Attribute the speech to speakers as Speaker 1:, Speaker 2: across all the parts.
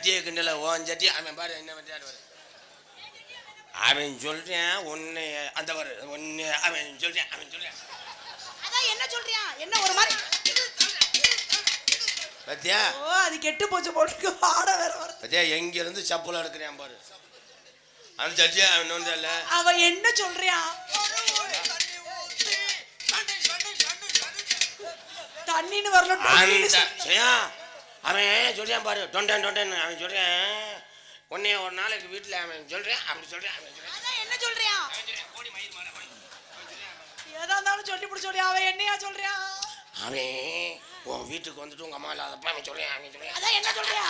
Speaker 1: சட்டியை கிண்டல ஓன் சட்டி அவன் பாரு என்ன பண்ணிட்டு பாரு அவன் சொல்றேன் ஒன்னு அந்த பாரு ஒன்னு அவன் சொல்றேன்
Speaker 2: அதான் என்ன சொல்றியா என்ன ஒரு மாதிரி
Speaker 1: பத்தியா
Speaker 2: ஓ அது கெட்டு போச்சு போட்டு ஆட வேற வர
Speaker 1: பத்தியா எங்க இருந்து சப்பல் எடுக்கிறேன் பாரு அந்த சட்டியா அவன் நோண்டல
Speaker 2: அவன் என்ன சொல்றியா தண்ணின்னு வரல
Speaker 1: அவன் சொல்றான் பாரு டொண்டன் அவன் சொல்றேன் உன்னை ஒரு நாளைக்கு வீட்டுல அவன் சொல்றேன் அப்படி சொல்றேன்
Speaker 2: என்ன சொல்றியா ஏதா இருந்தாலும் சொல்லி பிடிச்ச சொல்றியா அவன் என்னையா சொல்றியா
Speaker 1: அவன் உன் வீட்டுக்கு வந்துட்டு உங்க அம்மா இல்லாதப்ப அவன் சொல்றேன்
Speaker 2: அதான் என்ன சொல்றியா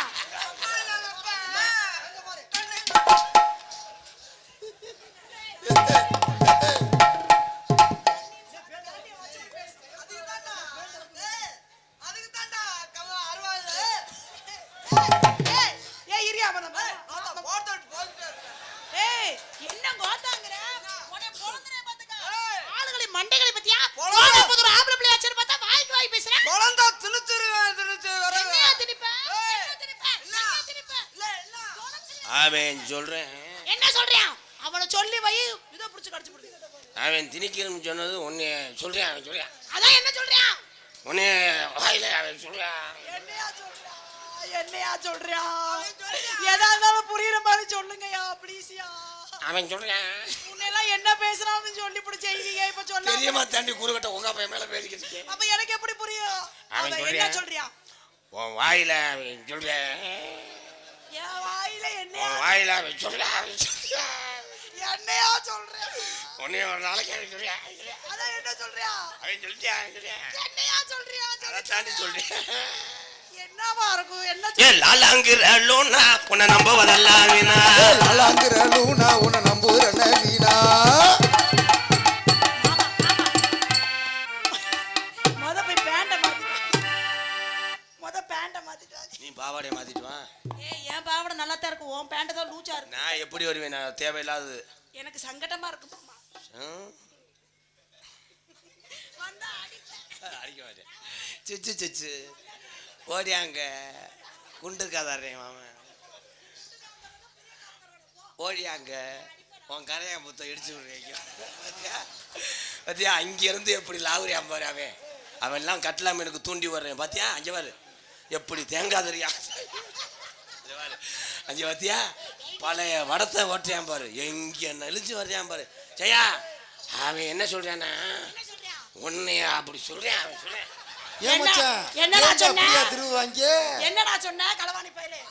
Speaker 1: அவன் சொல்றேன்
Speaker 2: என்ன சொல்றியா அவனை சொல்லி வை இத புடிச்சு கடிச்சு புடி
Speaker 1: அவன் திணிக்கிறன்னு சொன்னது உன்னை சொல்றேன் அவன் சொல்றான்
Speaker 2: அதான் என்ன சொல்றியா
Speaker 1: உன்னை வாயில அவன் சொல்றான்
Speaker 2: என்னையா சொல்றியா ஏதா இருந்தாலும் புரியுற மாதிரி சொல்லுங்கயா ப்ளீஸ்யா
Speaker 1: அவன் சொல்றான்
Speaker 2: உன்னெல்லாம் என்ன பேசுறான்னு சொல்லி புடிச்சு செய்வீங்க இப்ப சொல்ல
Speaker 1: தெரியுமா தாண்டி குறுகட்ட உங்க அப்பா மேல பேசிக்கிட்டு
Speaker 2: அப்ப எனக்கு எப்படி புரியும்
Speaker 1: அவன்
Speaker 2: என்ன சொல்றியா
Speaker 1: உன் வாயில அவன் சொல்றேன்
Speaker 2: என் வாயில என்ன
Speaker 1: வாயில அவன் சொல்றான்
Speaker 2: என்னையா சொல்றேன்
Speaker 1: உன்னைய ஒரு நாளைக்கு அவன் சொல்றியா
Speaker 2: அதான் என்ன சொல்றியா
Speaker 1: அவன் சொல்லிட்டியா
Speaker 2: என்னையா சொல்றியா
Speaker 1: அதை தாண்டி சொல்றேன்
Speaker 2: என்னவா இருக்கும் என்ன
Speaker 1: லாலாங்கிற லூனா உன்னை நம்புவதெல்லாம் வீணா
Speaker 3: லாலாங்கிற லூனா உன்னை நம்புறன வீணா
Speaker 1: நீ பாவாடைய மாத்திட்டு வா
Speaker 2: ஏன் பாவாடை நல்லா தான் இருக்கும் உன் பேண்ட் தான் லூச்சா இருக்கு
Speaker 1: நான் எப்படி வருவேன் நான் தேவையில்லாதது
Speaker 2: எனக்கு சங்கடமா இருக்கு வந்தா
Speaker 1: அடிக்க மாட்டேன் சிச்சு ஓடியாங்க குண்டு கதாரேன் மாமன் ஓடியாங்க உன் கரையா புத்தம் இடிச்சு விடுறீங்க பார்த்தியா அங்கிருந்து எப்படி லாவுரியா பாரு அவன் எல்லாம் கட்டலாம் எனக்கு தூண்டி வர்றேன் பார்த்தியா அங்கே பாரு எப்படி தேங்காதறியா அஞ்சு பார்த்தியா பழைய வடத்தை ஓட்டுறான் பாரு எங்க நெளிச்சு வர்றான் பாரு ஜெயா அவன் என்ன சொல்றானா உன்னையா அப்படி சொல்றேன் அவன் சொல்றேன்
Speaker 2: என்னடா சொன்ன களவாணி பயலே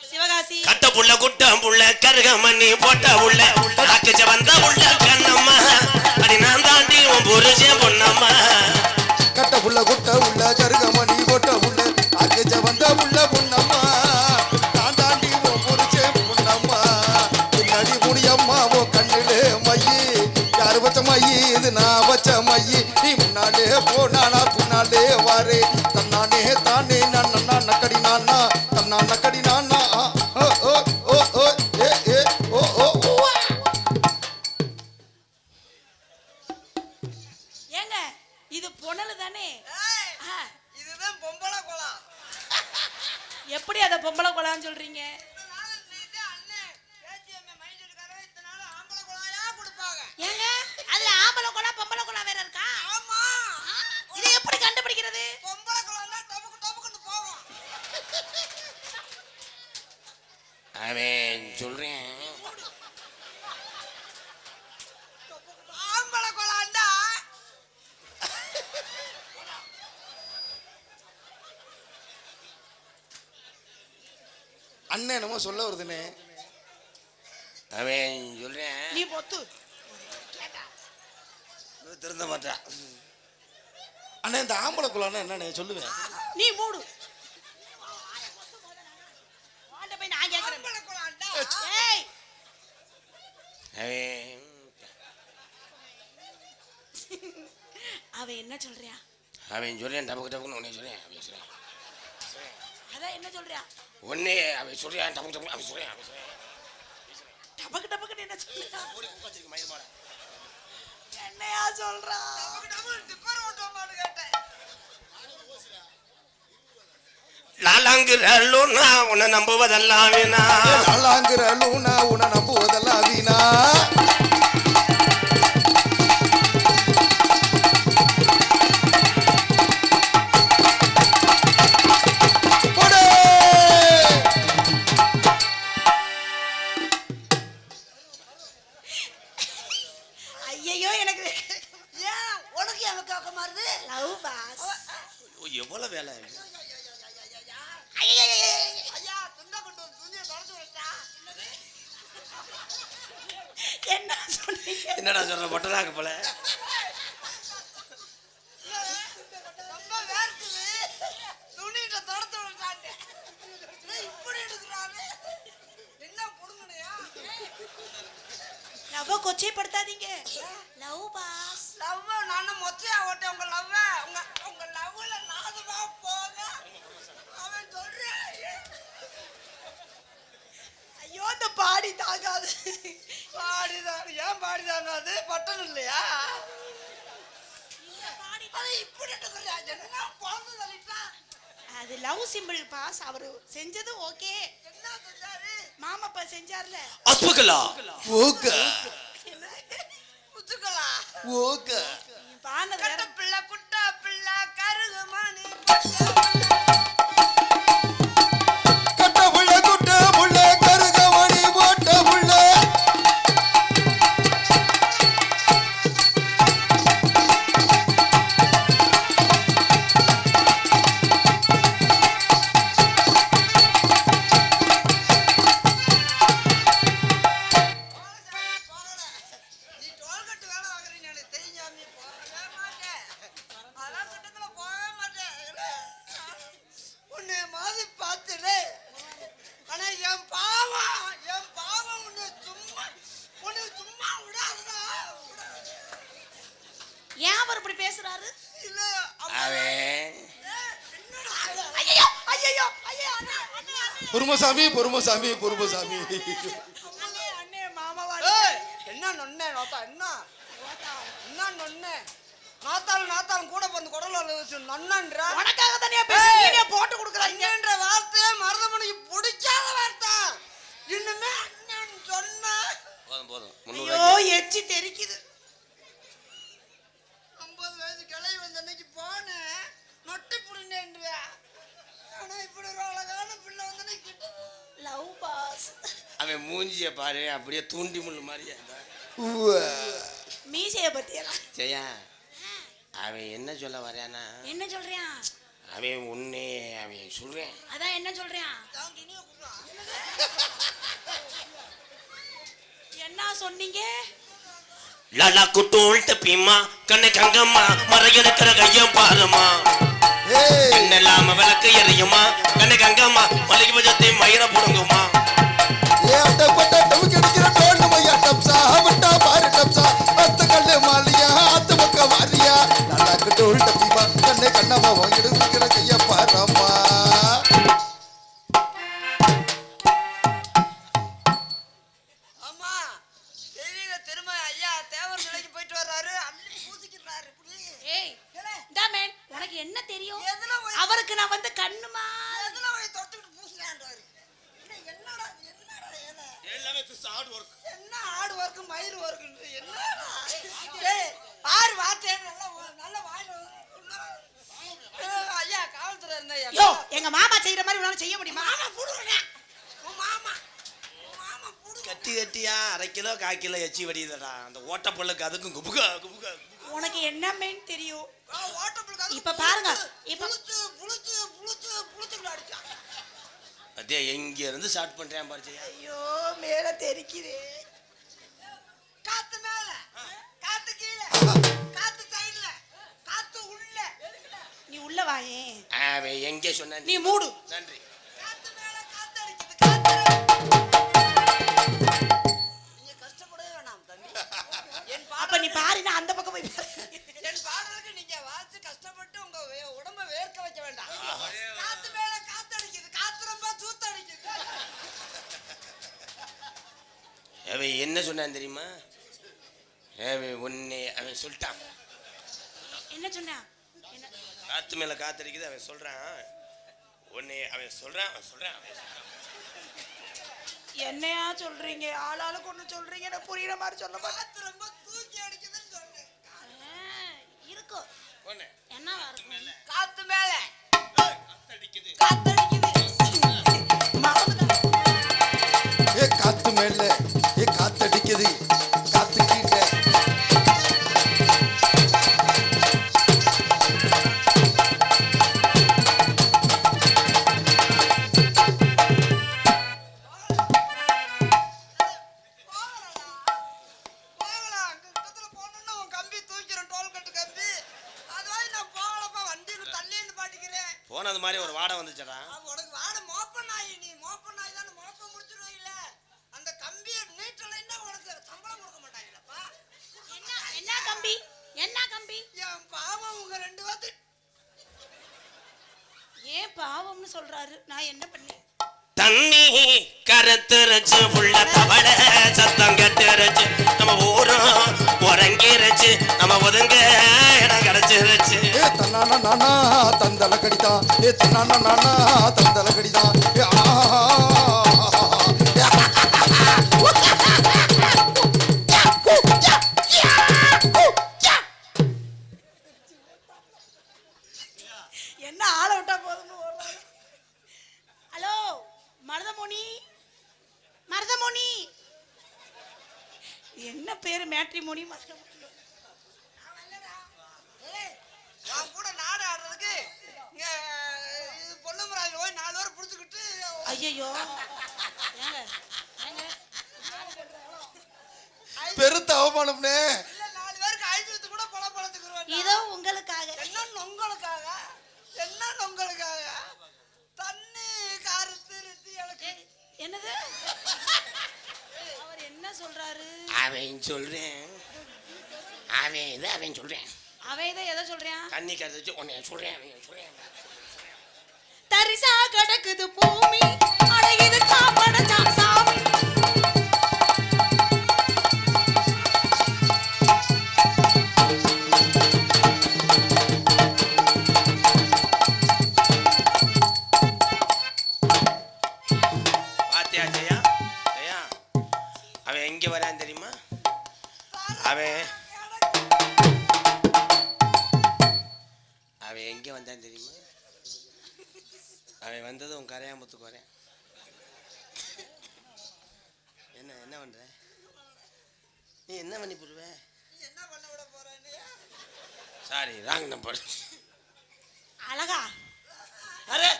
Speaker 2: சிவகாசி
Speaker 1: கட்ட புள்ள குட்டம் புள்ள கருக மண்ணி போட்ட உள்ள அக்கச்ச வந்த உள்ள கண்ணம்மா அடி நான் தாண்டி உன் புருஷன் பொண்ணம்மா
Speaker 3: கட்ட புள்ள குட்ட உள்ள கருக மணி போட்ட உள்ள அக்கச்ச வந்த உள்ள பொண்ணம்மா நான் தாண்டி உன் புருஷன் பொண்ணம்மா பின்னாடி முடியம்மா உன் கண்ணிலே மையி யாரு வச்ச மையி இது நான் வச்ச மையி நீ முன்னாலே போனானா பின்னாலே வாரு தன்னானே தானே நான் நக்கடி நானா தன்னா நக்கடி நானா
Speaker 2: ஏங்க இது பொணல் தானே
Speaker 4: இதுதான் பொம்பளை குளம்
Speaker 2: எப்படி அத பொம்பளை குளம்னு சொல்றீங்க ஏங்க அதுல ஆம்பளை குளம் பொம்பளை குளம் வேற இருக்கா
Speaker 4: ஆமா
Speaker 2: இதை எப்படி கண்டுபிடிக்கிறது
Speaker 4: பொம்பளை குளம் தான் டபுக்கு போவோம்
Speaker 1: அவன் சொல்றேன்
Speaker 4: ஆம்பளை குளம்டா
Speaker 3: அண்ணன் என்னமோ சொல்ல வருதுன்னு
Speaker 1: அவன் சொல்றேன்
Speaker 2: நீ பொத்து
Speaker 1: திருந்த மாட்டான்
Speaker 3: அண்ணா இந்த ஆம்பளை குழான்னு என்னன்னு சொல்லுவேன்
Speaker 2: நீ மூடு போய் நான் கேக்குறேன் ஏய் அவன் என்ன சொல்றியா
Speaker 1: அவன் சொல்றேன் டபுக்கு உன்னை சொல்றேன் அவன் சொல்றேன்
Speaker 2: அதான் என்ன சொல்றியா
Speaker 1: ஒன்னே அவன் சொல்றான் டபுக்கு அவன் சொல்றேன்
Speaker 2: டபக்கு என்ன சொல்றியா என்னையா சொல்றா
Speaker 4: டிப்பர் ஓட்டோமான்னு கேட்டேன்
Speaker 1: லாலாங்க நாளாங்கிறலூனா உன்னை நம்புவதெல்லாம் வீணா.
Speaker 3: நாளாங்கிற லூனா உன்னை நம்புவதெல்லாம் வீணா.
Speaker 2: ஐயையோ எனக்கு
Speaker 4: ஏன் உனக்கு எனக்கு கேட்க மாறுது
Speaker 2: லவ் பாஸ்.
Speaker 1: எவ்வளவு வேலை இருக்கு.
Speaker 4: ஐயா துண்டை கொண்டு வந்து துணியை தொடச்சு விட்டா
Speaker 2: என்ன சொன்னீங்க?
Speaker 1: என்னடா சொல்ற மொட்டனாக்க போல.
Speaker 4: ரொம்ப வேர்க்குது துணியிட்ட தொடச்சு விட்டாங்க இப்படி எடுக்கிறாரு என்ன புடுங்கணையா
Speaker 2: லவ் கொச்சைப்படுத்தாதீங்க. Love boss.
Speaker 4: லவ் நானும் மொச்சையா ஓட்டேன் உங்க லவ் உங்க லவ்ல நாதுமா போக அவன் சொல்றேன்
Speaker 2: ஐயோ இந்த பாடி தாங்காது.
Speaker 4: பாடிதான் ஏன் பாடிதாங்க பட்டன் இல்லையா அது இப்படி எடுக்கிறா என்ன குழந்தை தள்ளிட்டா
Speaker 2: அது லவ் சிம்பிள் பாஸ். அவரு செஞ்சது ஓகே.
Speaker 4: என்ன செஞ்சாரு
Speaker 2: மாமாப்பா செஞ்சார்ல.
Speaker 1: அஸ்புகலா
Speaker 3: ஓகே
Speaker 4: முச்சுக்கலா
Speaker 3: ஓகே.
Speaker 2: பானது
Speaker 4: கட்ட பிள்ளை குட்ட பிள்ளை கருகு மணி
Speaker 3: கட்ட புள்ள குட்ட புள்ள கருகமணி போட்ட புள்ள.
Speaker 4: நீ டோல்கட்டு வேலை வாங்குறீங்க எனக்கு தெரிஞ்சாமி போகவே மாட்டேன் அதான் கட்டத்துல போகவே மாட்டேன் உன்னை மாதிரி பார்த்துடு ஆனா என் பாவம் உன்னை சும்மா விடாதுடா
Speaker 2: ஏன் அவர் இப்படி பேசுறாரு?
Speaker 4: இல்ல
Speaker 1: அவன்
Speaker 2: ஐயோ ஐயோ ஐயோ அண்ணே அண்ணே
Speaker 3: பொறுமசாமி பொறுமசாமி பொறுமசாமி.
Speaker 2: அண்ணே அண்ணே மாமாவா
Speaker 4: என்ன நொண்ணே நோத்தா என்ன நொண்ணே நாத்தாலும் கூட வந்து குடல வச்சு நொண்ணன்ற
Speaker 2: உனக்காக தனியா பேசி போட்டு கொடுக்குறாங்க.
Speaker 4: அண்ணன்ற வார்த்தையே மருதமணிக்கு பிடிக்காத வார்த்தை இன்னுமே அண்ணன் சொன்ன
Speaker 1: போதும் போதும்.
Speaker 2: ஐயோ எச்சி தெரிக்குது.
Speaker 4: 50 வயசு கிளை வந்த அன்னைக்கு போனேன் நொட்டி புடினேன்ற ஆனா இப்படி ஒரு அழகான பிள்ளை வந்து அன்னைக்கு
Speaker 2: லவ் பாஸ்.
Speaker 1: அவன் மூஞ்சிய பாரு அப்படியே தூண்டி முள்ளு மாதிரியே.
Speaker 2: மீசைய பத்தியா?
Speaker 1: ஜெயா அவன் என்ன சொல்ல வரானா?
Speaker 2: என்ன சொல்றியா?
Speaker 1: அவன் உன்னே அவன் சொல்றேன்.
Speaker 2: அதான் என்ன சொல்றியா?
Speaker 4: தான் துணியை குடுறான்
Speaker 2: என்ன சொன்னீங்க?
Speaker 1: லாலா குட்டோல்ட்ட பீமா கண்ணை கங்கம்மா மறையனுக்கிற கையம் பாருமா.
Speaker 3: ஏய்
Speaker 1: என்னெல்லாம விளக்கு எறியுமா கண்ணை கங்கம்மா மலைக்கு பஜத்தை மயிர போடுங்குமா.
Speaker 3: ஏ அட்ட பட்ட டவுக்கு அடிக்கிற டோன் மையா டப்சா விட்டா பாரு டப்சா அத்த கல்லே மாலியா அத்த பக்க வாரியா நல்லா கட்டோல் டப்பிமா கண்ணே கண்ணம்மா வாங்கிடுக்கிற கைய பாரம்மா.
Speaker 4: ஆமா தெரியல திரும்ப ஐயா தேவர் சிலைக்கு போயிட்டு வர்றாரு அள்ளி பூசிக்கிறாரு
Speaker 2: ஏய் டா மேன் உனக்கு என்ன தெரியும்?
Speaker 4: எதுல போய்
Speaker 2: அவருக்கு நான் வந்து கண்ணுமா
Speaker 4: எதுல போய் தொட்டுக்கிட்டு பூசுறான்றாரு என்னடா ஏல
Speaker 1: எல்லாமே ஹார்ட் வொர்க்.
Speaker 4: என்ன ஆடு ஒர்க்கு மயிர் ஒர்க்கு என்னடா ஏய் ஆறு வார்த்தை நல்ல வாயில ஐயா காவல்துறை இருந்தா
Speaker 2: யோ எங்க மாமா செய்யற மாதிரி உன்னால செய்ய முடியுமா?
Speaker 4: மாமா புடுறனே உன் மாமா புடு
Speaker 1: கட்டி கட்டியா 1/2 கிலோ 1/4 கிலோ எச்சி வடியுதுடா. அந்த ஓட்ட பொருளுக்கு அதுக்கும் குபுகா குபுகா.
Speaker 2: உனக்கு என்ன மேன் தெரியும்?
Speaker 4: ஓட்டப்புளுக்கு
Speaker 2: இப்ப பாருங்க இப்ப
Speaker 4: புளிச்சு அடிச்சான்
Speaker 1: அதே எங்க இருந்து ஸ்டார்ட் பண்றேன் பாரு ஜெயா.
Speaker 2: ஐயோ மேல தெரிக்குதே.
Speaker 4: காத்து மேல காத்து கீழே காத்து சைடுல காத்து உள்ள
Speaker 2: நீ உள்ள வாயே.
Speaker 1: அவன் எங்கே சொன்ன
Speaker 2: நீ மூடு.
Speaker 1: நன்றி.
Speaker 4: காத்து மேல காத்து அடிக்குது காத்து நீங்க கஷ்டப்படவே வேணாம் தம்பி என்
Speaker 2: அப்ப நீ பாரு நான் அந்த பக்கம் போய் பாரு.
Speaker 4: என் பாடலுக்கு நீங்க வாசி கஷ்டப்பட்டு உங்க உடம்ப வேர்க்க வைக்க வேண்டாம் காத்து மேல காத்து அடிக்குது காத்து ரொம்ப சூத்து அடிக்குது
Speaker 1: அவன் என்ன சொன்னான் தெரியுமா? அவன் உன்னை அவன் சொல்லிட்டான்.
Speaker 2: என்ன சொன்னா? என்ன
Speaker 1: காத்து மேல காத்தடிக்குது. அவன் சொல்றான் உன்னை அவன் சொல்றான்.
Speaker 2: என்னையா சொல்றீங்க? ஆளாளுக்கு ஒண்ணு சொல்றீங்க, எனக்கு புரியுற மாதிரி சொல்ல மாட்டேன்.
Speaker 4: காத்து ரொம்ப தூக்கி அடிக்குதுன்னு சொன்னேன்.
Speaker 2: இருக்கும்
Speaker 1: ஒண்ணு
Speaker 2: என்ன இருக்கும்?
Speaker 4: காத்து மேல
Speaker 1: அடிக்குது.
Speaker 2: காத்தடிக்குது. மாவுதான்.
Speaker 3: ஏ காத்து மேல ஏ காத்தடிக்குது காத்து கீழே
Speaker 4: போகலாம். அங்க பக்கத்துல போனோம்னா உன் கம்பி தூக்கிறேன், டோல்கட்டு கம்பி. அதுவாய் நான் போகலப்பா, வண்டியில தள்ளின்னு பாட்டிக்கிறேன்.
Speaker 1: போனது மாதிரி ஒரு வாடை வந்துச்சடா.
Speaker 4: உனக்கு வாட மோப்ப நாய், நீ மோப்ப நாய் தானே, மோப்ப முடிச்சிருவீல. அந்த கம்பியை நீட்டலைன்னா உனக்கு சம்பளம் கொடுக்க மாட்டாங்களப்பா.
Speaker 2: என்ன கம்பி? என்ன கம்பி?
Speaker 4: என் பாவம் உங்க 2 பேத்து.
Speaker 2: ஏன் பாவம்னு சொல்றாரு? நான் என்ன பண்ணேன்?
Speaker 1: தண்ணி கருத்துருச்சு புள்ள தவள சத்தம் கட்டுருச்சு நம்ம ஊரும் உறங்கிருச்சு நம்ம ஒதுங்க இடம் கிடைச்சிருச்சு.
Speaker 3: ஏ தன்னானா நானா தந்தல கடிதா ஏ தன்னானா நானா தந்தல கடிதா ஏ
Speaker 2: என்ன ஆளை விட்டா போதும்னு ஓடுறாரு. ஹலோ மருதமணி, மருதமணி. என்ன பேரு? மேட்ரிமோனி மருதமணி.
Speaker 4: நான் கூட நாடு ஆடுறதுக்கு இங்க இது பொன்னமராஜ் போய் 4 பேரை புடிச்சுக்கிட்டு
Speaker 2: ஐயோ
Speaker 3: பெருத்த அவமானம்னே.
Speaker 4: இல்ல 4 பேருக்கு ஐந்து கூட பழத்துக்குருவேன்.
Speaker 2: இதோ உங்களுக்காக.
Speaker 4: என்ன நொங்களுக்காக தண்ணி காரத்து நிறுத்தி எனக்கு
Speaker 2: என்னது? அவர் என்ன சொல்றாரு?
Speaker 1: அவன் சொல்றேன்.
Speaker 2: அவன் இதை எதை சொல்றான்?
Speaker 1: தண்ணி கருத்துச்சு உன்னை சொல்றேன்.
Speaker 2: தரிசா கிடக்குது பூமி, அழகிது காப்படச்சா சாமி.
Speaker 1: பாத்தியா ஜெயா? அவன் எங்க வரான் தெரியுமா? அவன் எங்க வந்தான் தெரியுமா? அவன் வந்தது உன் கரையாம்புத்துக்கு வரேன். என்ன பண்ற நீ? என்ன பண்ணி போடுவ?
Speaker 4: என்ன பண்ண விட போறேன்னு.
Speaker 1: Sorry wrong number.
Speaker 2: அழகா
Speaker 1: அரே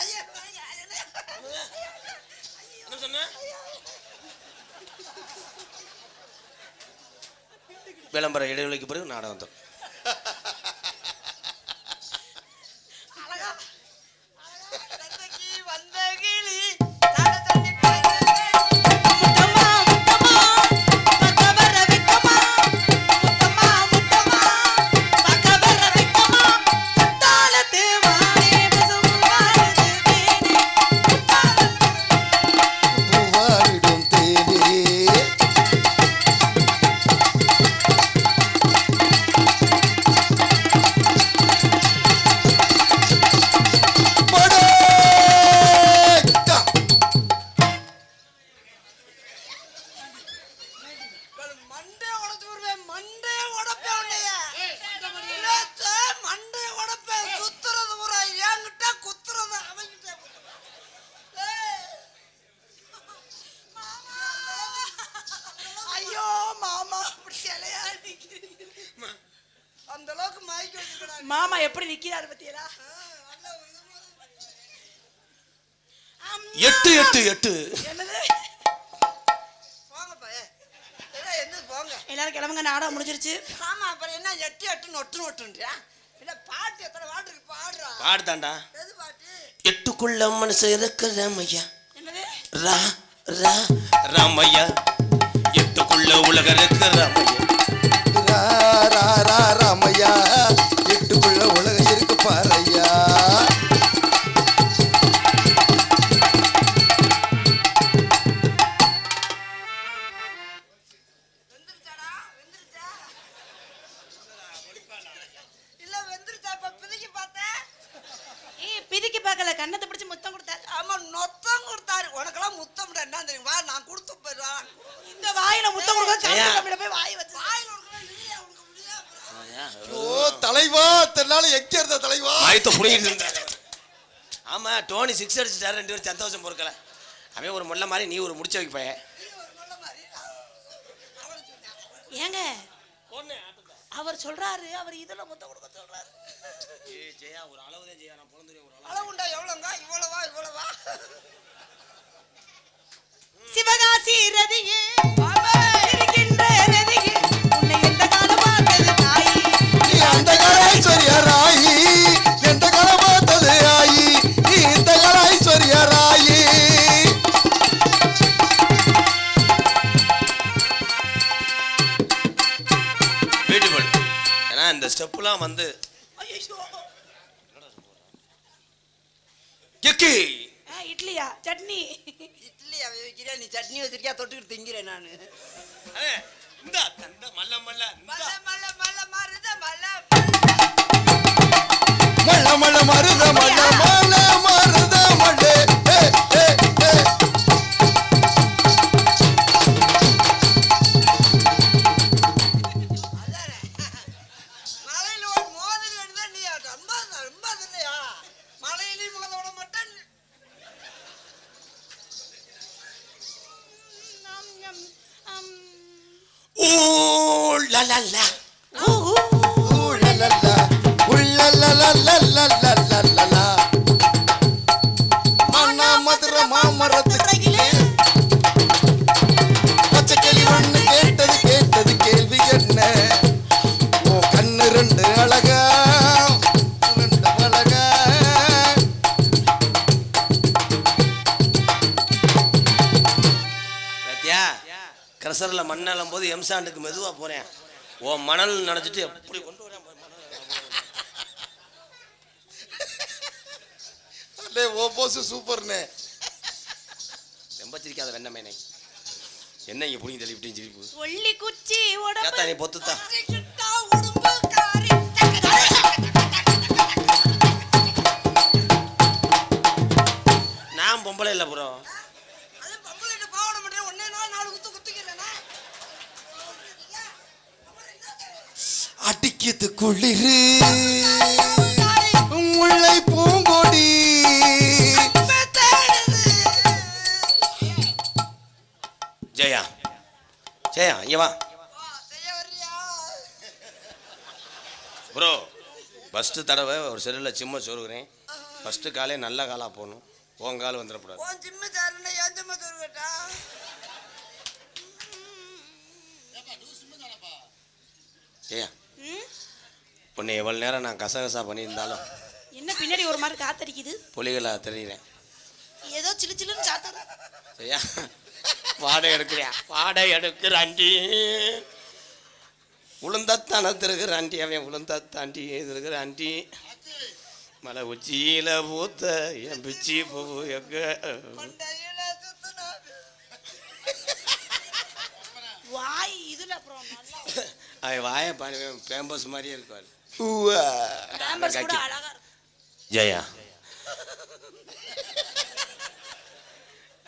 Speaker 4: ஐயா,
Speaker 1: என்ன சொன்ன? விளம்பர இடைவெளிக்கு பிறகு நாடகம் தான்.
Speaker 2: அழகா
Speaker 4: தந்தைக்கு வந்த கிளி தட தண்ணி போடுது.
Speaker 2: முத்தம்மா முத்தம்மா பக்க வர விக்கம்மா. முத்தம்மா முத்தம்மா பக்க வர விக்கம்மா. முத்தாலத்து வானே பசும் வாழுது தேனே.
Speaker 3: பூவாரிடும் தேனே படேக்கா.
Speaker 4: மண்டே உடைச்சு விடுவேன், மண்டே உடைப்பேன் உன்னைய. மண்டே உடைப்பேன். குத்துறது பூரா என்கிட்ட, குத்துறது அவன்கிட்ட.
Speaker 2: ஐயோ மாமா அப்படி சிலையா நிக்கிறீங்க.
Speaker 4: அந்த அளவுக்கு மயக்கி வச்சுக்கிறாங்க.
Speaker 2: மாமா எப்படி நிக்கிறாரு பத்தியலா?
Speaker 1: எட்டு எட்டு எட்டு
Speaker 2: என்னது?
Speaker 4: போங்கப்பா, என்ன போங்க.
Speaker 2: எல்லாரும் கிளம்புங்க, நாடகம் முடிஞ்சிருச்சு.
Speaker 4: ஆமா, அப்புறம் என்ன எட்டு எட்டு நொட்டு நொட்டுன்றியா? இல்ல பாட்டு எத்தனை பாட்டு இருக்கு பாடுறா.
Speaker 1: பாடுதாண்டா.
Speaker 4: எது பாட்டு?
Speaker 1: எட்டுக்குள்ள மனுஷன் இருக்க ராமையா.
Speaker 2: என்னது?
Speaker 1: ரா ரா ராமையா. எட்டுக்குள்ள உலகம் இருக்க ராமையா.
Speaker 3: ரா ரா ரா ராமையா எட்டுக்குள்ள உலகம் இருக்கு பாரையா.
Speaker 4: வெந்துருச்சாடா? வெந்துருச்சா? இல்ல வெந்துருச்சா? இப்ப பிதுக்கி பார்த்தேன்.
Speaker 2: பிதுக்கி பார்க்கல, கண்ணத்தை பிடிச்சு முத்தம் கொடுத்தாரு.
Speaker 4: ஆமா நொத்தம் கொடுத்தாரு. உனக்கெல்லாம் முத்தம் என்ன தெரியும்? வா நான் கொடுத்து போயிடுறான்.
Speaker 2: இந்த வாயில முத்தம் கொடுக்க
Speaker 1: ஏன்?
Speaker 2: கம்மியில போய் வாய் வச்சு
Speaker 4: வாயில உனக்கு இல்லையா உனக்கு முடியா?
Speaker 3: ஓ தலைவா தென்னால எங்க இருந்த தலைவா
Speaker 1: ஆயத்த புடிங்கிட்டு இருந்தாரு. ஆமா டோனி 6 அடிச்சிட்டாரு. 2 பேரும் சந்தோஷம் பொறுக்கல. அவன் ஒரு முள்ள மாதிரி நீ ஒரு முடிச்ச வைப்ப.
Speaker 4: நீ ஒரு நல்ல மாதிரி அவளை சொன்னேன்.
Speaker 2: ஏங்க அவர் சொல்றாரு, அவர் இதுல முத்தம் கொடுக்க சொல்றாரு.
Speaker 1: ஏய் ஜெயா ஒரு அளவுதான் ஜெயா, நான் பொளந்துறேன் ஒரு அளவு.
Speaker 4: அளவுண்டா எவ்வளவுங்க? இவ்வளவா இவ்வளவா?
Speaker 2: சிவகாசி ரதியே இருக்கின்ற ரதியே உன்னை எந்த காலம் பார்த்தது தாயி.
Speaker 3: நீ அந்த கால ஐஸ்வர்ய ராயி எந்த கால பார்த்தது ஆயி நீ இந்த கால ஐஸ்வர்ய ராயி
Speaker 1: பியூட்டிஃபுல். ஏன்னா இந்த ஸ்டெப்லாம் வந்து
Speaker 2: ஐயோ
Speaker 1: கிக்கி
Speaker 2: இட்லியா சட்னி?
Speaker 4: இட்லி அவ வைக்கிறியா? நீ சட்னி வச்சிருக்கியா? தொட்டுக்கிட்டு திங்கிறேன் நானு.
Speaker 1: இந்த தந்த மல்ல மல்ல
Speaker 4: மல்ல மல்ல மல்ல மருத மல்ல
Speaker 3: மல்ல மல்ல மருத மல்ல மல்ல மருத மல்ல ஏ ஏ ஏ
Speaker 4: அதானே. மலையில ஒரு மோதிரம் வேணுதா? நீ ரொம்ப ரொம்ப இல்லையா? மலையிலையும் மோத விட மாட்டேன்.
Speaker 1: ஊ லா லா லா.
Speaker 3: உள்ளலலா உள்ளலலலலலலலலா மன்னா மதுர மாமரத்துக்கிலே பச்சை கிளி ஒண்ணு கேட்டது கேள்வி என்ன ஓ கண்ணு ரெண்டு அழகா ரெண்டு அழகா
Speaker 1: பாத்தியா கிரசர்ல மண்ணாலும் போது எம்சாண்டுக்கு மெதுவா போறேன். ஓ மணல் நினைச்சிட்டு எப்படி கொண்டு வரேன் பாரு மணல்.
Speaker 3: ஓ போஸ் சூப்பர்னே
Speaker 1: ரொம்ப சிரிக்காத வெண்ணமேனே. என்ன இங்க புடிங்கி தள்ளிவிட்டு சிரிப்பு?
Speaker 2: ஒல்லி குச்சி உடம்பு
Speaker 1: கேத்தா நீ பொத்துத்தா.
Speaker 4: கிட்டா உடும்பு காரி
Speaker 1: நான் பொம்பளை இல்ல ப்ரோ.
Speaker 4: அது பம்பளைட்ட பாவட மாட்டேன். ஒண்ணே நாலு குத்து குத்திக்கிறேனா?
Speaker 3: அடிக்குது குளிரு முல்லை பூங்கொடி
Speaker 1: ஜெயா ஜெயா இங்க வா
Speaker 4: செய்ய வர்றியா?
Speaker 1: ப்ரோ. ஃபர்ஸ்ட் தடவை ஒரு செல்லில் சிம்ம சொருகிறேன். ஃபர்ஸ்ட் காலே நல்ல காலாக போகணும். உன் கால் வந்துடக்கூடாது.
Speaker 4: உன் ஜிம்மு சாருன்னா என் ஜிம்ம தருகட்டா?
Speaker 1: ஏயா உன்னை எவ்வளோ நேரம் நான் கசகசா பண்ணியிருந்தாலும்
Speaker 2: என்ன பின்னாடி ஒரு மாதிரி காத்தடிக்குது?
Speaker 1: புலிகளாக தெரியுறேன்.
Speaker 2: ஏதோ சிலு சிலுன்னு சாத்தது.
Speaker 1: சரியா வாடகை எடுக்கிறியா? வாடகை எடுக்கிறாண்டி. உளுந்தத்தான திருகிறாண்டி. அவன் உளுந்தத்தாண்டி திருகிறாண்டி. மலை உச்சியில பூத்த என் பிச்சி பூ எங்க
Speaker 4: கொண்டையில சுத்துனா
Speaker 2: வாய் இதுல அப்புறம் நல்லா
Speaker 1: அவன் வாயை பாரு பேம்பஸ் மாதிரியே இருக்காரு.
Speaker 2: பேம்பர்ஸ் கூட அழகா இருக்கு.
Speaker 1: ஜெயா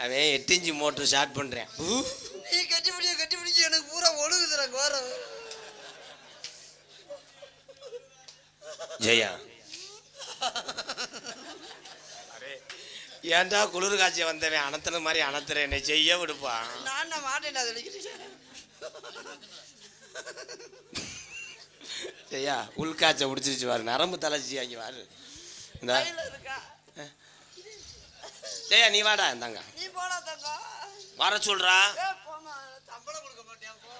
Speaker 1: அவன் 8 இன்ச்சு மோட்டர் ஸ்டார்ட் பண்றேன்.
Speaker 4: நீ கட்டி பிடிச்சி எனக்கு பூரா ஒழுகுதுற கோரம்.
Speaker 1: ஜெயா ஏன்டா குளிர் காய்ச்சி வந்தவன் அணத்துன மாதிரி அணத்துற என்னை செய்ய விடுப்பா.
Speaker 4: நான் மாட்டேன்டா சொல்லிக்கிட்டேன்.
Speaker 1: ஜெயா உள்காய்ச்ச பிடிச்சிருச்சு வாரு. நரம்பு தலைச்சி அங்கே வாரு. இந்த
Speaker 4: கையில இருக்கா?
Speaker 1: ஜெயா நீ வாடா இந்தாங்க
Speaker 4: நீ போடா தங்கம்.
Speaker 1: வர சொல்றா.
Speaker 4: போமா சம்பளம் கொடுக்க மாட்டியா? போ.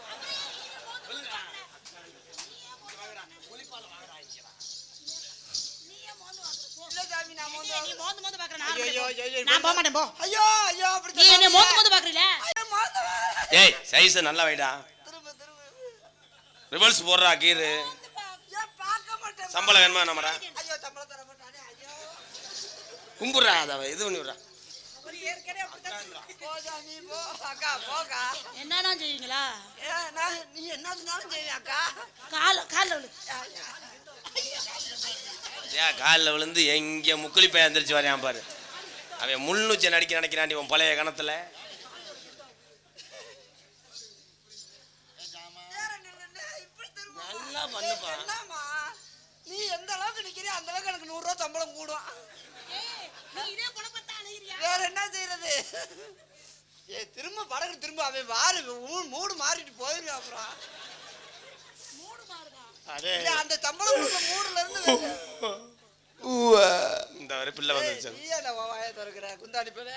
Speaker 4: இல்ல சாமி நான்
Speaker 2: நீ மோந்து மோந்து பாக்குற
Speaker 4: ஐயோ, ஐயோ, ஐயோ,
Speaker 2: நான் போக மாட்டேன் போ.
Speaker 4: ஐயோ ஐயோ அப்படி
Speaker 2: நீ என்ன மோந்து மோந்து பாக்குறீல?
Speaker 4: ஐயோ மோந்து வா.
Speaker 1: ஏய் சைஸ் நல்லா வைடா.
Speaker 4: திரும்ப
Speaker 1: ரிவல்ஸ் போடுறா கீரு.
Speaker 4: ஏன் பார்க்க மாட்டேன்?
Speaker 1: சம்பளம் வேணுமா நம்மடா?
Speaker 4: ஐயோ சம்பளம் தர மாட்டானே. ஐயோ
Speaker 1: கும்புறா அதை இது பண்ணி விட்றா.
Speaker 2: அவர் ஏற்கனவே அப்படிதான்.
Speaker 4: போ சாமி போ. அக்கா போக்கா.
Speaker 2: என்னன்னா செய்வீங்களா?
Speaker 4: நீ என்ன சொன்னாலும் செய்வேன் அக்கா.
Speaker 2: கால கால
Speaker 4: ஐயோ.
Speaker 1: ஏன் காலில் விழுந்து எங்கே முக்குளி பையன் எந்திரிச்சு வரையான் பாரு. அவன் முள்நூச்சி நினைக்கிறான் இவன் பழைய கணத்துல. நல்லா பண்ணுப்பா.
Speaker 4: என்னம்மா நீ எந்த அளவுக்கு நிக்கிறியோ அந்த அளவுக்கு எனக்கு 100 ரூபா சம்பளம் கூடும். வேற என்ன செய்யறது? திரும்ப படகு திரும்ப அவன் வாரு மூடு மாறிட்டு போயிருவேன். அப்புறம் இல்ல, அந்த சம்பளம் மூடுல இருந்து
Speaker 1: இந்த வரை பிள்ளை வந்துருச்சு.
Speaker 4: வாய திறக்கிற குந்தாடி பேரு.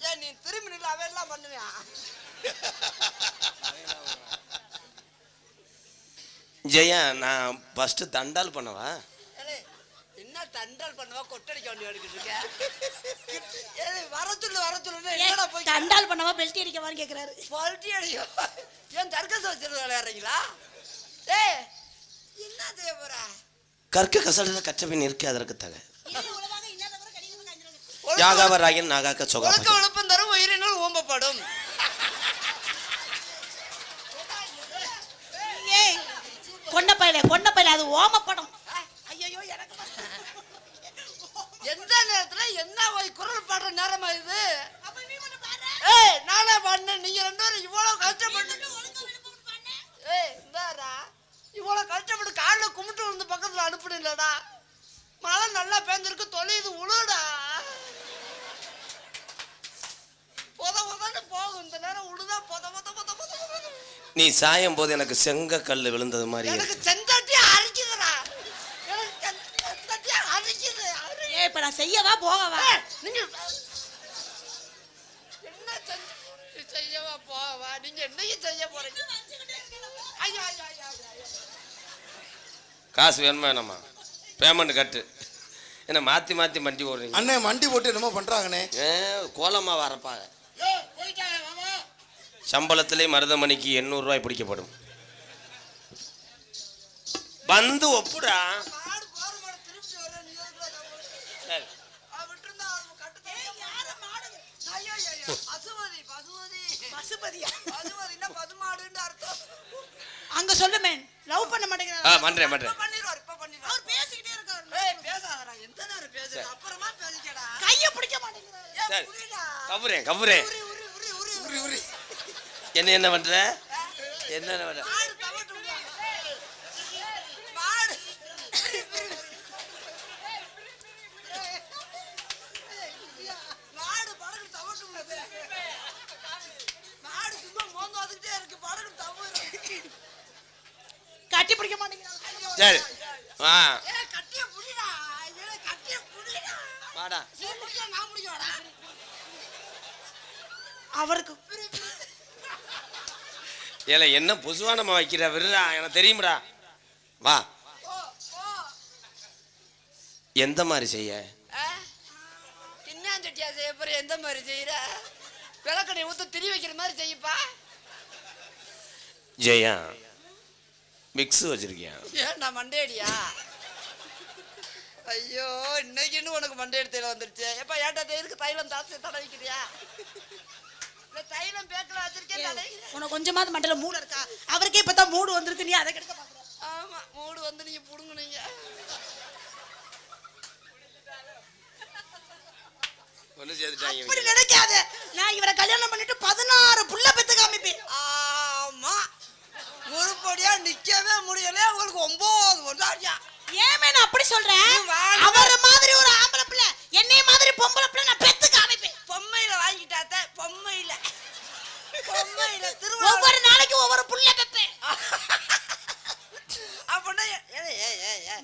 Speaker 4: ஏன் நீ திரும்பி நின்று அவன் எல்லாம் பண்ணுவேன்.
Speaker 1: ஜெயா, நான் ஃபர்ஸ்ட் தண்டால் பண்ணவா?
Speaker 4: என்ன தண்டால் பண்ணவா? கொட்டடிக்க வேண்டி எடுக்கிட்டு இருக்க. வர சொல்லு என்னடா போய்
Speaker 2: தண்டால் பண்ணவா பெல்ட் அடிக்கவான்னு கேக்குறாரு.
Speaker 4: பெல்ட் அடிக்க ஏன் தர்க்கஸ் வச்சிருந்து விளையாடுறீங்களா? ஏய் என்ன செய்ய போற?
Speaker 1: கற்க கசடல கற்றபின் இருக்க அதற்கு தக யாகாவராயன் நாகாக்க சொகா
Speaker 4: உழப்பம் தரும் உயிரினுள் ஓம்பப்படும்.
Speaker 2: ஏய் கொண்டப்பையில அது ஓமப்படும். ஐயோ எனக்கு
Speaker 4: எந்த நேரத்துல என்ன குரல் பாடுற நேரமா இது? ஏய் நானே பாடுனேன். நீங்க 2 பேரும் இவ்வளவு கஷ்டப்பட்டு இந்தாரா இவ்வளவு கஷ்டப்பட்டு காலைல கும்பிட்டு விழுந்து பக்கத்துல அனுப்புனீங்களடா. மழை நல்லா பேஞ்சிருக்கு, தொலைது உழுடா. பொத போகும் இந்த நேரம் உழுதா பொத.
Speaker 1: நீ சாயும் போது எனக்கு செங்க கல்லு விழுந்தது மாதிரி
Speaker 4: எனக்கு செந்தட்டியா அரைக்குதுடா. எனக்கு செந்தட்டியா அரைக்குது.
Speaker 2: ஏய் இப்ப நான் செய்யவா போகவா?
Speaker 4: நீங்க என்ன செய்யவா போவா? நீங்க என்னைக்கு செய்ய போறீங்க? ஐயோ
Speaker 1: காசு வேணுமா வேணாமா? பேமெண்ட் கட்டு. என்ன மாத்தி மண்டி போடுறீங்க?
Speaker 3: அண்ணே மண்டி போட்டு என்னமோ பண்றாங்கண்ணே.
Speaker 1: கோலமா வரப்பாங்க. சம்பளத்திலே மருதமணிக்கு 800 ரூபாய் பிடிக்கப்படும். வந்து ஒப்புடா.
Speaker 4: மாடு போற மாடு திருப்பி வர நீ
Speaker 1: சரி.
Speaker 4: விட்டுருந்தா கட்டு. யார மாடு? ஐயோ பசுபதியா? பசுபதினா பசுமாடுன்னு அர்த்தம்.
Speaker 2: அங்க சொல்லுமே லவ் பண்ண மாட்டேங்கிறாரு.
Speaker 1: பண்றேன்.
Speaker 4: இப்ப பண்ணிடுவார்.
Speaker 2: அவர் பேசிக்கிட்டே இருக்காரு.
Speaker 4: ஏய் பேசாதடா. எந்த நேரம் பேசுற? அப்புறமா பேசிக்கடா.
Speaker 2: கைய பிடிக்க மாட்டேங்கிறாரு.
Speaker 1: சரி.
Speaker 4: புரியடா.
Speaker 1: கவுரே
Speaker 4: உரி
Speaker 1: என்ன பண்ற? என்ன பண்ற?
Speaker 4: மாடு தவட்டு விடுவா. மாடு படகு தவட்டு விடுது. மாடு சும்மா மோந்து வந்துட்டே இருக்கு. படகு தவறு.
Speaker 2: கட்டி பிடிக்க மாட்டேங்கிறாரு.
Speaker 1: சரி வா.
Speaker 4: ஏய் கட்டிய புடிடா. ஏய் கட்டிய புடிடா.
Speaker 1: வாடா.
Speaker 4: நீ முடியா நான் முடியவாடா.
Speaker 2: அவருக்கு
Speaker 1: ஏல என்ன பொசுவானமா வைக்கிற விடுறா, எனக்கு தெரியும்டா. வா. எந்த மாதிரி செய்ய?
Speaker 4: கிண்ணாஞ்சட்டியா செய்ய போற? எந்த மாதிரி செய்யற? விளக்கடை ஊத்த திரி வைக்கிற மாதிரி செய்யப்பா.
Speaker 1: ஜெயா, மிக்ஸ் வச்சிருக்கியா?
Speaker 4: ஏன் நான் மண்டேடியா? ஐயோ இன்னைக்கு இன்னும் உனக்கு மண்டேடி தைலம் வந்துருச்சு. எப்ப ஏன்டா இருக்கு தைலம் தாசி தடவிக்கிறியா? தைலம் பேக்கல வச்சிருக்கேன்.
Speaker 2: உனக்கு கொஞ்சமாவது மண்டல மூடு இருக்கா? அவருக்கே இப்பதான் மூடு வந்திருக்கு, நீ அதை கெடுக்க பாக்குற.
Speaker 4: ஆமா மூடு வந்து நீங்க புடுங்குனீங்க.
Speaker 1: ஒண்ணு சேர்த்துட்டாங்க.
Speaker 2: அப்படி நினைக்காத. நான் இவரை கல்யாணம் பண்ணிட்டு 16 புள்ள பெத்து காமிப்பேன்.
Speaker 4: ஆமா முழுப்படியா நிக்கவே முடியல. உங்களுக்கு 9 வருஷம்.
Speaker 2: ஏமே நான் அப்படி சொல்றேன்? அவர மாதிரி ஒரு ஆம்பளை பிள்ளை, என்னைய மாதிரி பொம்பளை பிள்ளை நான் பெத்து காமிப்பேன்.
Speaker 4: பொம்மையில வாங்கிட்டாத்த. பொம்மையில
Speaker 2: ஒவ்வொரு நாளைக்கு ஒவ்வொரு புள்ள பெப்பேன்.
Speaker 4: அப்படின்னா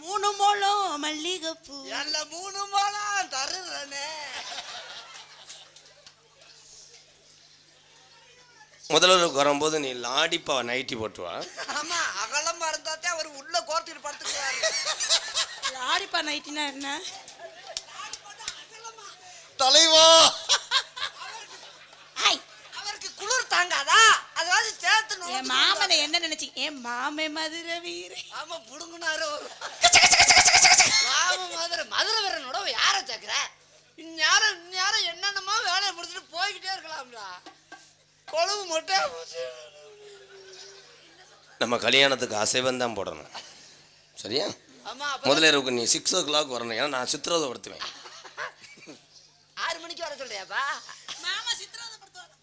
Speaker 2: 3 முழம் மல்லிகைப்பூ
Speaker 4: எல்ல 3 முழம் தருறனே.
Speaker 1: முதல்வருக்கு வரும்போது நீ லாடிப்பா நைட்டி போட்டுவா.
Speaker 4: ஆமா அகலமா இருந்தாத்தே அவர் உள்ள கோர்த்திட்டு படுத்துக்குவாரு.
Speaker 2: லாடிப்பா நைட்டினா என்ன?
Speaker 3: தலைவா
Speaker 4: அவருக்கு குளிர் தாங்காதா? அதாவது சேர்த்து
Speaker 2: என் மாமனை என்ன நினைச்சி? என் மாமே மதுரை வீர.
Speaker 4: ஆமா புடுங்குனாரு. மதுரை வீரனோட யார சேர்க்கிற? இந்நேரம் என்னென்னமோ வேலையை முடிச்சுட்டு போய்கிட்டே இருக்கலாம்டா. கொழுவு மட்டும்
Speaker 1: நம்ம கல்யாணத்துக்கு அசைவம் தான் போடணும். சரியா?
Speaker 4: ஆமா
Speaker 1: முதல்ல இருக்கு நீ 6 o'clock வரணும், ஏன்னா நான் சித்திரவதை படுத்துவேன்.
Speaker 4: 6 மணிக்கு வர சொல்றியாப்பா?
Speaker 2: மாமா சித்திரவதை படுத்துவாங்க.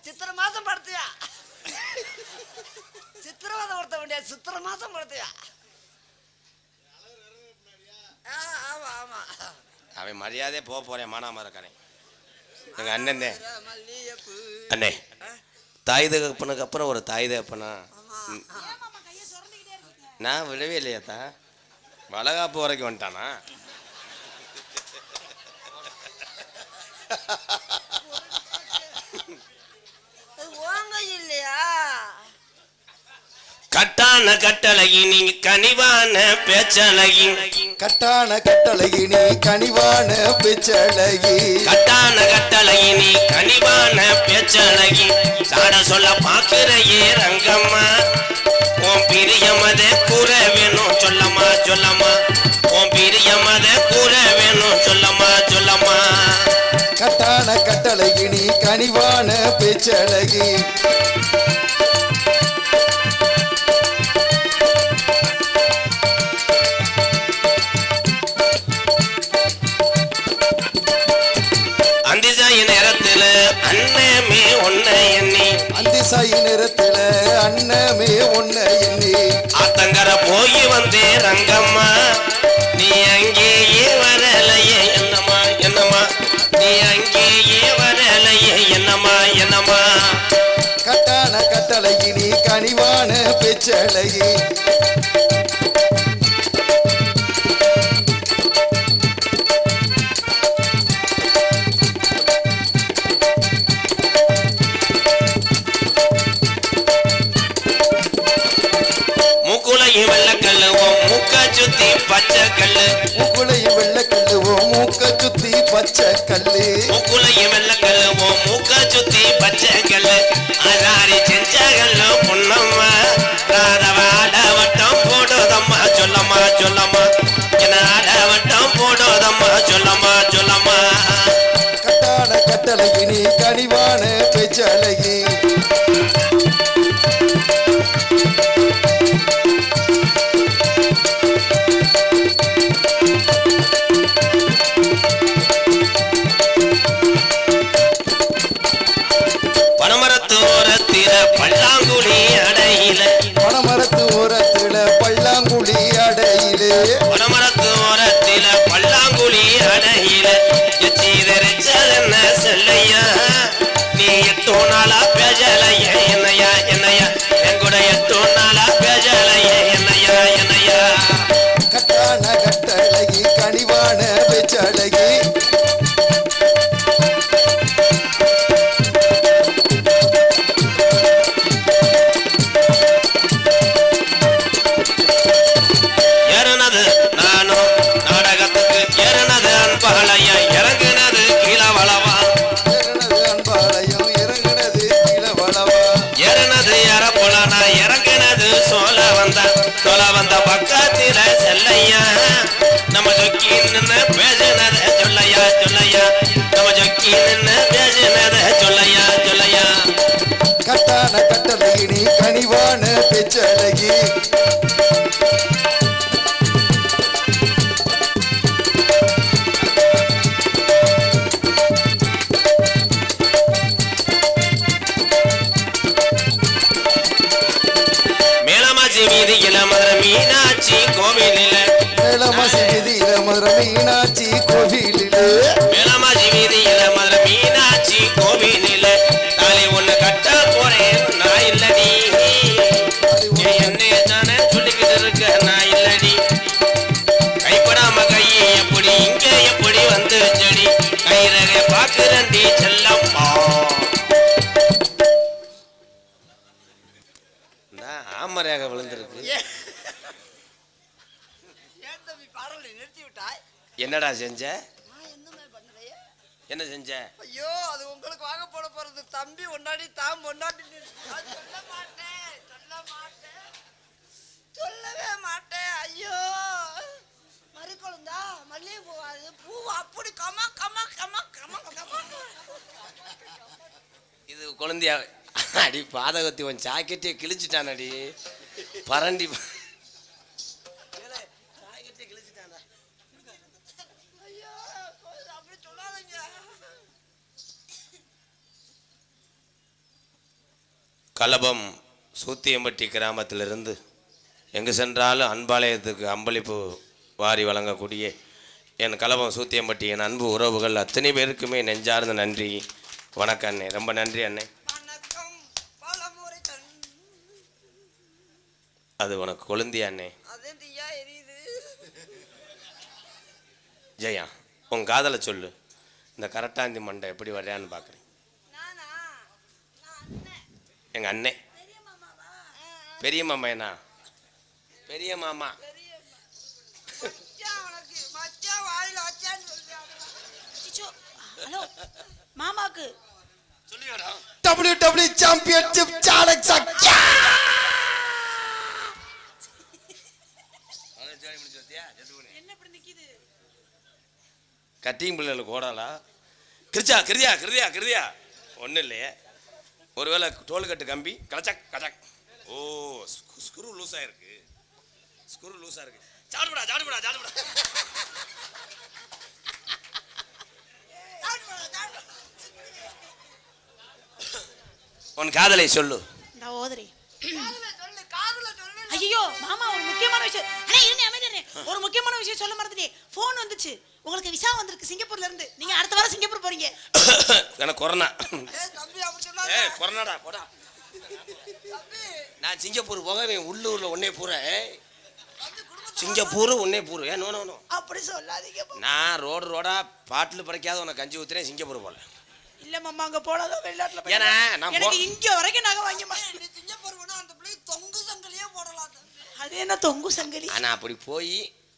Speaker 4: சித்திரை மாசம் படுத்தியா? சித்திரவதை படுத்த முடியாது, சித்திரை மாசம் படுத்தியா? ஆமா ஆமா.
Speaker 1: அவன் மரியாதையே போக போறேன் மானாமரக்காரன் எங்க அண்ணன் தான்.
Speaker 4: மல்லிகைப்பூ.
Speaker 1: அண்ணே, தாய் தகப்பனுக்கு அப்புறம் ஒரு தாய் தகப்பனா
Speaker 2: ஏன் மாமா கையை சுரண்டிக்கிட்டே இருக்கீங்க?
Speaker 1: நான் விடவே இல்லையாத்தா. வளகாப்பு வரைக்கும் வந்துட்டானா?
Speaker 4: அது ஓங்க இல்லையா?
Speaker 1: கட்டான கட்டழகி நீ கனிவான பேச்சழகி.
Speaker 3: கட்டான கட்டழகி நீ கனிவான பேச்சழகி.
Speaker 1: கட்டான கட்டழகி நீ கனிவான பேச்சழகி. சாட சொல்ல பாக்குறையே ரங்கம்மா, உன் பிரியமத கூற வேணும் சொல்லம்மா சொல்லம்மா. உன் பிரியமத கூற வேணும் சொல்லம்மா சொல்லம்மா.
Speaker 3: கட்டான கட்டழகி நீ கனிவான பேச்சழகி.
Speaker 1: அந்திசாயி நேரத்துல அண்ணமே ஒன்ன எண்ணி.
Speaker 3: அந்திசாயி நேரத்துல அண்ணமே ஒன்ன எண்ணி.
Speaker 1: ஆத்தங்கர போய் வந்தே ரங்கம்மா, நீ அங்கேயே வரலையே என்னம்மா என்னம்மா. நீ அங்கேயே வரலையே என்னம்மா என்னம்மா.
Speaker 3: கட்டான கட்டழகி நீ கனிவான பேச்சழகி.
Speaker 1: மூக்குலையும் வெள்ளக்கல்லு மூக்க சுத்தி பச்சை கல்லு.
Speaker 3: மூக்குலையும் வெள்ளக்கல்லு மூக்க சுத்தி பச்சை கல்லு.
Speaker 1: மூக்குலையும் வெள்ளக்கல்லு மூக்க சுத்தி பச்சை கல்லு. அதாரி செஞ்ச கல்லு பொன்னம்மா, ராதவாட வட்டம் போடுதம்மா சொல்லம்மா சொல்லம்மா. என்னாட வட்டம் போடுதம்மா சொல்லம்மா சொல்லம்மா.
Speaker 3: கட்டான கட்டழகி நீ கனிவான பேச்சழகி.
Speaker 1: பனமரத்து ஓரத்தில பல்லாங்குழி அடையில.
Speaker 3: பனமரத்து ஓரத்துல பல்லாங்குழி அடையிலே.
Speaker 1: பனமரத்து ஓரத்தில பல்லாங்குழி அடையில. எச்சீதரிச்சதென்ன சொல்லையா, நீ 8 நாளா பேசலையே என்னையா என்னையா. என் கூட 8 நாளா பேசலையே என்னையா என்னையா.
Speaker 3: கட்டான கட்டழகி கனிவான பேச்சழகி.
Speaker 1: ஏறுனது நானும் நாடகத்துக்கு, ஏறுனது அன்பாளையா இறங்குனது கீழவளவா.
Speaker 3: ஏறினது அன்பாலயம் இறங்கினது கீழவளவா.
Speaker 1: ஏறுனது எறப்புலனா இறங்குனது சோழ வந்த பக்கத்தில செல்லையா. நம்ம சொக்கி நின்று பேசினத சொல்லையா சொல்லையா. நம்ம சொக்கி நின்று பேசினத சொல்லையா சொல்லையா.
Speaker 3: கட்டான கட்டழகி நீ கனிவான பேச்சழகி.
Speaker 1: மேலமாச்சி வீதியில மதுரை மீனாட்சி கோவிலில.
Speaker 3: மேலமாசி வீதியில மதுரை மீனாட்சி கோவிலிலே.
Speaker 1: மேலமாச்சி வீதியில மதுரை மீனாட்சி கோவிலில. தாலி ஒண்ணு கட்ட போறேன் நான் இல்லடி, என்னைய தானே சொல்லிக்கிட்டு இருக்க நான் இல்லடி. கைப்படாம கையை எப்படி இங்க எப்படி வந்து செடி. கைரக பாக்குறண்டி செல்லம்மா. ஆமரேக விழுந்திருக்கு.
Speaker 4: ஏன் தம்பி பாடலை நிறுத்தி விட்டாய்?
Speaker 1: என்னடா செஞ்ச?
Speaker 4: நான் என்னமே பண்ணலையே.
Speaker 1: என்ன செஞ்ச?
Speaker 4: ஐயோ, அது உங்களுக்கு வாங்க போட போறது. தம்பி ஒன்னாடி தாம் ஒன்னாடி சொல்ல மாட்டேன் சொல்லவே மாட்டேன். ஐயோ, மறுக்குழந்தா மல்லிகை பூ, அது பூ அப்படி comma comma comma comma comma.
Speaker 1: இது குழந்தையா? அடி பாதகத்தி உன் ஜாக்கெட்டே கிழிச்சிட்டானடி பரண்டி. கலபம் சூத்தியம்பட்டி கிராமத்திலிருந்து எங்கு சென்றாலும் அன்பாலயத்துக்கு அம்பளிப்பு வாரி வழங்கக்கூடிய என் கலபம் சூத்தியம்பட்டி என் அன்பு உறவுகள் அத்தனை பேருக்குமே நெஞ்சார்ந்த நன்றி. வணக்கம் அண்ணே, ரொம்ப நன்றி அண்ணே.
Speaker 4: வணக்கம் பலமுறை
Speaker 1: அது உனக்கு கொழுந்தியா அண்ணே?
Speaker 4: அதே தீயா எரியுது.
Speaker 1: ஜெயா, உன் காதலை சொல்லு. இந்த கரட்டாந்தி மண்டை எப்படி வர்றான்னு பார்க்குறேன்.
Speaker 4: நானா நான் அண்ணன்
Speaker 1: எங்கள் அண்ணே
Speaker 4: பெரிய மாமாவா?
Speaker 1: பெரிய மாமா என்ன? பெரிய மாமா
Speaker 4: பெரிய மச்சான் உனக்கு மச்சான் வாயில வச்சான்னு சொல்றாங்க.
Speaker 2: சிச்சோ, ஹலோ மாமாக்கு
Speaker 3: WWE சாம்பியன்ஷிப் சேலஞ்ச்
Speaker 2: என்ன இப்படி நிக்குது?
Speaker 1: கட்டிங் பிள்ளைகளுக்கு ஓடாலா? கிருச்சா கிருதியா கிருதியா கிருதியா ஒன்றும் இல்லையே. ஒருவேளை டோல்கட்டு கம்பி கலச்சக் கச்சக். ஓ, ஸ்க்ரூ லூஸாக இருக்கு. ஸ்க்ரூ லூஸாக இருக்கு. ஜாடுபடா ஜாடுபடா ஜாடுபடா. உன் காதலை சொல்லு.
Speaker 2: நான் ஓதுறேன்.
Speaker 4: காதுல சொல்லு காதுல சொல்லு.
Speaker 2: ஐயோ மாமா, ஒரு முக்கியமான விஷயம். அண்ணே இருங்க, அமைதியா. ஒரு முக்கியமான விஷயம் சொல்ல மறந்துட்டேன். ஃபோன் வந்துச்சு. உங்களுக்கு விசா வந்திருக்கு சிங்கப்பூர்ல இருந்து. நீங்க அடுத்த வாரம் சிங்கப்பூர் போறீங்க.
Speaker 1: எனக்கு கொரோனா.
Speaker 4: ஏய் தம்பி அப்படி சொல்லாத.
Speaker 1: ஏய் கொரோனாடா போடா.
Speaker 4: தம்பி
Speaker 1: நான் சிங்கப்பூர் போக உள்ளூரில் ஒன்னே பூரேன்.
Speaker 4: வந்து குடும்பத்தை
Speaker 1: சிங்கப்பூர் ஒன்னே பூர். ஏன் நோ நோ.
Speaker 2: அப்படி சொல்லாதீங்க.
Speaker 1: நான் ரோடா பாட்டில் படைக்காத உனக்கு கஞ்சி ஊத்துறேன். சிங்கப்பூர் போல
Speaker 2: இல்ல மாமா, அங்க போனாதான் வெளிநாட்டுல போய்
Speaker 1: ஏன்னா நான்
Speaker 2: எனக்கு இங்க வரைக்கும் நாங்க வாங்கிமா.
Speaker 4: நீ சிங்கப்பூர் போனா அந்த பிள்ளை தொங்கு சங்கிலியே போடலாம் தம்பி.
Speaker 2: அது என்ன தொங்கு சங்கிலி?
Speaker 1: ஆனா அப்படி போய்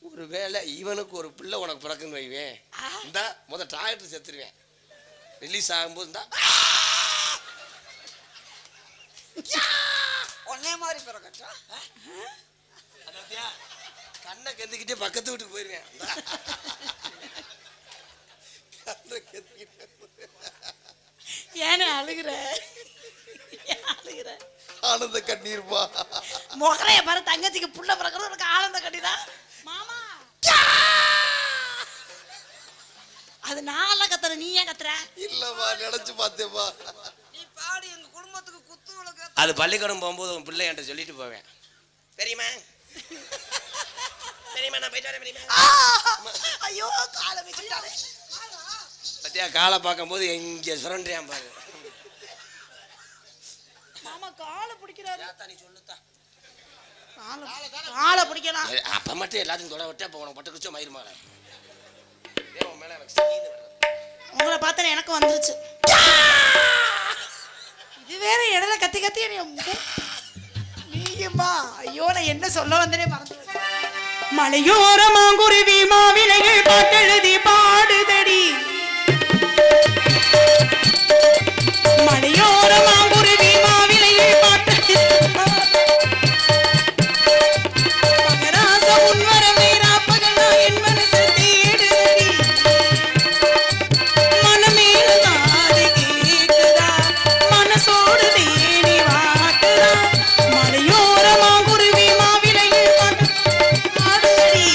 Speaker 1: ஒரு வேளை இவனுக்கு ஒரு பிள்ளை உனக்கு பிறக்குன்னு வைவேன். இந்தா முத டாக்டர் செத்துருவேன். ரிலீஸ் ஆகும்போது இந்தா
Speaker 4: ஒன்னே மாதிரி பிறக்கட்டா.
Speaker 1: கண்ணை கந்துக்கிட்டே பக்கத்து வீட்டுக்கு போயிருவேன்.
Speaker 2: ஏனே அழுகுற? அழுகுற
Speaker 3: ஆனந்த கண்ணீர்மா.
Speaker 2: முகரைய பாரு, தங்கச்சிக்கு புள்ள பிறக்கிறது உனக்கு ஆனந்த கட்டிதான் மாமா. அது நான் கத்துற, நீ ஏன் கத்துற?
Speaker 3: இல்லம்மா, நினைச்சு பார்த்தேம்மா.
Speaker 4: நீ பாடி எங்க குடும்பத்துக்கு குத்து விளக்கு.
Speaker 1: அது பள்ளிக்கூடம் போகும்போது உன் பிள்ளை என்கிட்ட சொல்லிட்டு போவேன். தெரியுமா தெரியுமா நான் போயிட்டு வரேன் தெரியுமா.
Speaker 2: ஐயோ காலை வச்சுட்டாரு.
Speaker 1: பத்தியா காலை பார்க்கும்போது எங்க சுரண்டியான் பாரு.
Speaker 2: மாமா காலை பிடிக்கிறாரு.
Speaker 1: நீ சொல்லுத்தா.
Speaker 2: காலை பிடிக்கலாம்.
Speaker 1: அப்ப மட்டும் எல்லாத்தையும் தொட விட்டு அப்ப உனக்கு பட்டு குச்சோ மயிருமா. மேல எனக்கு சீது வருது.
Speaker 2: உங்களை பார்த்தா எனக்கு வந்துருச்சு. இது வேற இடையில கத்தி கத்தி நீங்கம்மா. ஐயோ நான் என்ன சொல்ல வந்தனே மறந்து. மலையோர மாங்குருவி மாவிலைகள் பாட்டெழுதி பாடுதடி. மலையோர மாங்குருவி மாவிலைகள் பாட்டெழுதி மகராச உன்வர வீராப்பகலா என் மனசு தேடுதடி. மனமேல காது கேக்குதா, மனசோடு தேடி வாட்டுதா. மலையோர மாங்குருவி மாவிலைகள் பாடுதடி.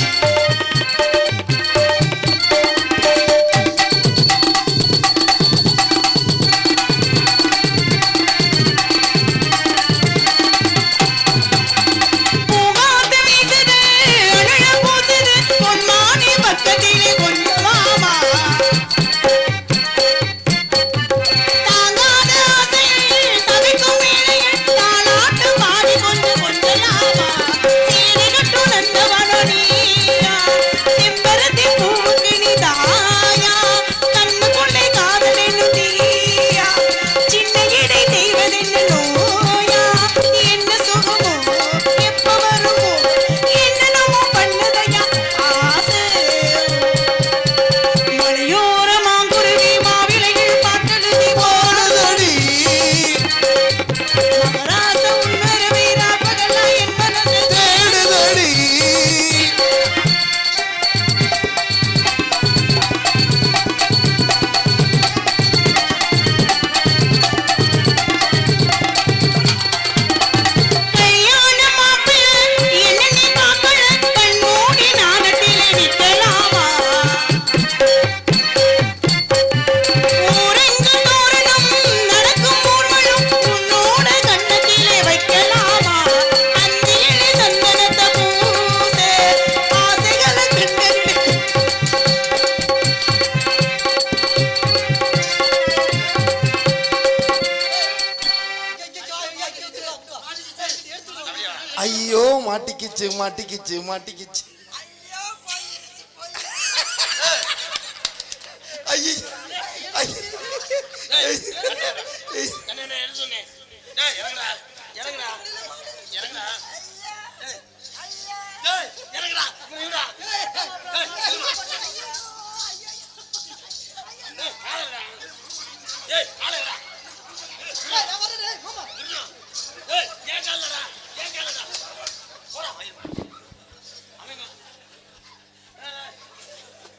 Speaker 3: ஐயோ மாட்டிக்கிச்சு மாட்டிக்கிச்சு மாட்டிக்கிச்சு
Speaker 4: ஐயோ போயிருச்சு
Speaker 3: ஐயோ ஐயோ
Speaker 1: என்ன என்ன சொன்னேன்? டேய், இறங்குடா இறங்குடா இறங்குடா